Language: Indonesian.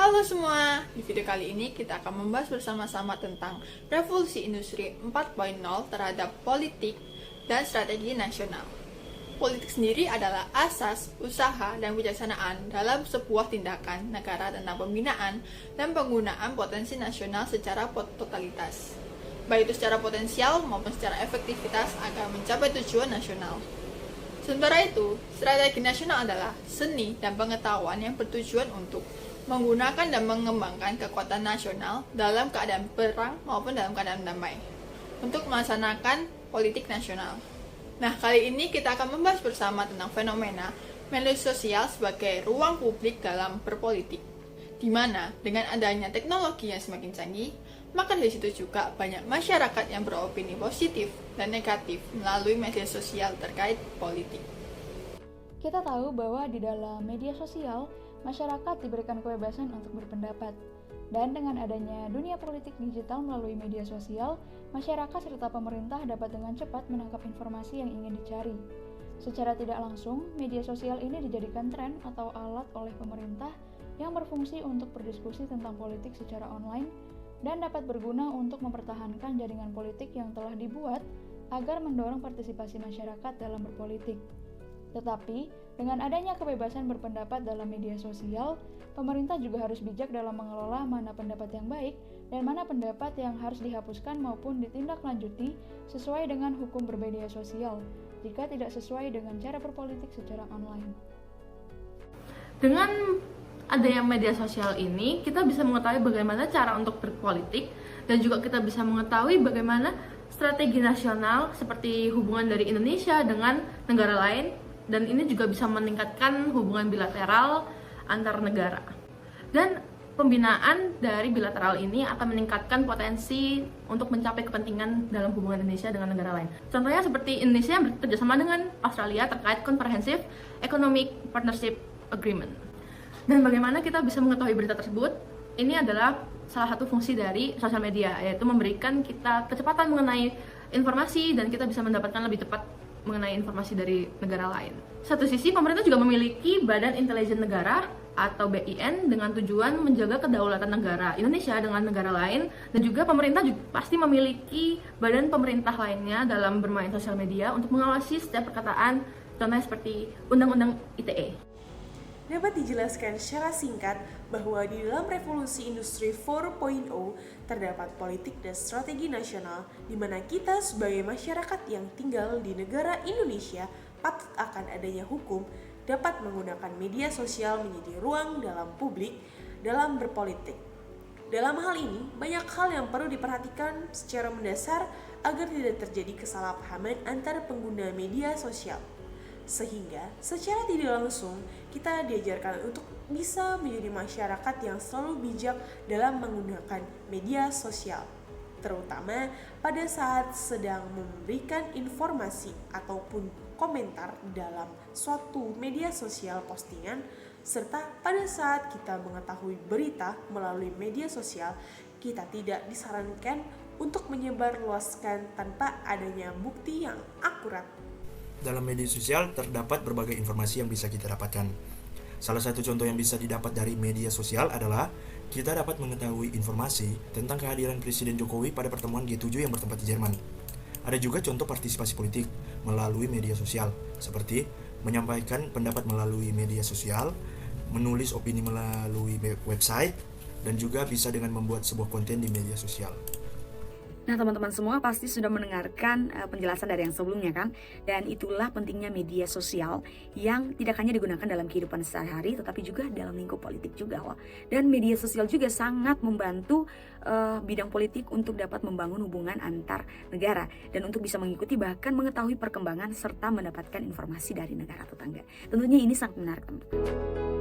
Halo semua, di video kali ini kita akan membahas bersama-sama tentang revolusi industri 4.0 terhadap politik dan strategi nasional. Politik sendiri adalah asas, usaha, dan kebijaksanaan dalam sebuah tindakan negara tentang pembinaan dan penggunaan potensi nasional secara totalitas, baik itu secara potensial maupun secara efektivitas agar mencapai tujuan nasional. Sementara itu, strategi nasional adalah seni dan pengetahuan yang bertujuan untuk menggunakan dan mengembangkan kekuatan nasional dalam keadaan perang maupun dalam keadaan damai untuk melaksanakan politik nasional. Nah, kali ini kita akan membahas bersama tentang fenomena media sosial sebagai ruang publik dalam berpolitik, di mana dengan adanya teknologi yang semakin canggih, maka dari situ juga banyak masyarakat yang beropini positif dan negatif melalui media sosial terkait politik. Kita tahu bahwa di dalam media sosial, masyarakat diberikan kebebasan untuk berpendapat. Dan dengan adanya dunia politik digital melalui media sosial, masyarakat serta pemerintah dapat dengan cepat menangkap informasi yang ingin dicari. Secara tidak langsung, media sosial ini dijadikan tren atau alat oleh pemerintah yang berfungsi untuk berdiskusi tentang politik secara online dan dapat berguna untuk mempertahankan jaringan politik yang telah dibuat agar mendorong partisipasi masyarakat dalam berpolitik. Tetapi, dengan adanya kebebasan berpendapat dalam media sosial, pemerintah juga harus bijak dalam mengelola mana pendapat yang baik dan mana pendapat yang harus dihapuskan maupun ditindaklanjuti sesuai dengan hukum bermedia sosial, jika tidak sesuai dengan cara berpolitik secara online. Dengan adanya media sosial ini, kita bisa mengetahui bagaimana cara untuk berpolitik dan juga kita bisa mengetahui bagaimana strategi nasional seperti hubungan dari Indonesia dengan negara lain, dan ini juga bisa meningkatkan hubungan bilateral antar negara. Dan pembinaan dari bilateral ini akan meningkatkan potensi untuk mencapai kepentingan dalam hubungan Indonesia dengan negara lain. Contohnya seperti Indonesia yang bekerjasama dengan Australia terkait Comprehensive Economic Partnership Agreement. Dan bagaimana kita bisa mengetahui berita tersebut? Ini adalah salah satu fungsi dari sosial media, yaitu memberikan kita kecepatan mengenai informasi dan kita bisa mendapatkan lebih cepat mengenai informasi dari negara lain. Satu sisi, pemerintah juga memiliki Badan Intelijen Negara atau BIN dengan tujuan menjaga kedaulatan negara Indonesia dengan negara lain, dan juga pemerintah juga pasti memiliki badan pemerintah lainnya dalam bermain sosial media untuk mengawasi setiap perkataan, contohnya seperti Undang-Undang ITE. Dapat dijelaskan secara singkat bahwa di dalam revolusi industri 4.0 terdapat politik dan strategi nasional di mana kita sebagai masyarakat yang tinggal di negara Indonesia patut akan adanya hukum dapat menggunakan media sosial menjadi ruang dalam publik dalam berpolitik. Dalam hal ini, banyak hal yang perlu diperhatikan secara mendasar agar tidak terjadi kesalahpahaman antara pengguna media sosial. Sehingga secara tidak langsung kita diajarkan untuk bisa menjadi masyarakat yang selalu bijak dalam menggunakan media sosial, terutama pada saat sedang memberikan informasi ataupun komentar dalam suatu media sosial postingan, serta pada saat kita mengetahui berita melalui media sosial, kita tidak disarankan untuk menyebarluaskan tanpa adanya bukti yang akurat. Dalam media sosial terdapat berbagai informasi yang bisa kita dapatkan. Salah satu contoh yang bisa didapat dari media sosial adalah kita dapat mengetahui informasi tentang kehadiran Presiden Jokowi pada pertemuan G7 yang bertempat di Jerman. Ada juga contoh partisipasi politik melalui media sosial, seperti menyampaikan pendapat melalui media sosial, menulis opini melalui website, dan juga bisa dengan membuat sebuah konten di media sosial. Nah, teman-teman semua pasti sudah mendengarkan penjelasan dari yang sebelumnya kan? Dan itulah pentingnya media sosial yang tidak hanya digunakan dalam kehidupan sehari-hari, tetapi juga dalam lingkup politik juga loh. Dan media sosial juga sangat membantu bidang politik untuk dapat membangun hubungan antar negara dan untuk bisa mengikuti bahkan mengetahui perkembangan serta mendapatkan informasi dari negara tetangga. Tentunya ini sangat menarik, teman-teman.